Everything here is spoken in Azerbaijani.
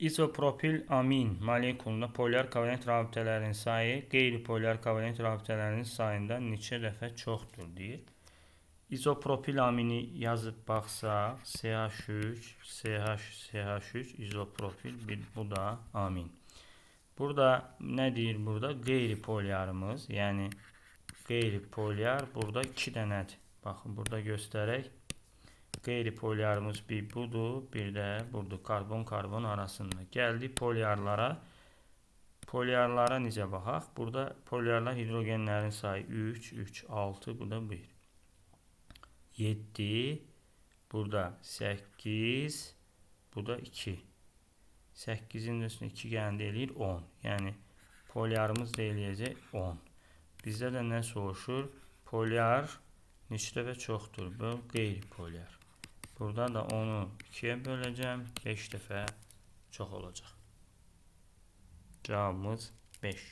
İzopropil amin molekulunda polyar kovalent rabitələrin sayı qeyri-polyar kovalent rabitələrin sayından neçə dəfə çoxdur deyir. İzopropil amini yazıb baxsaq, CH3, CH, CH3, izopropil, bu da amin. Burada nə deyir burada? Qeyri-polyarımız, yəni qeyri-polyar burada 2 dənədir. Baxın, burada göstərək. Qeyri-polyarımız bir budur, bir də budur, karbon-karbon arasında. Gəldik polyarlara. Polyarlara necə baxaq? Burada polyarlar hidrogenlərin sayı 3, 3, 6, bu da 1. 7, burada 8, bu da 2. 8-in üstüne 2 gəlində eləyir 10. Yəni polyarımız da eləyəcək 10. Bizdə də nə soruşur? Polyar neçə dəfə çoxdur? Bu qeyri-polyar. Burada da onu 2-yə böləcəm, 5 dəfə çox olacaq. Cavabımız 5.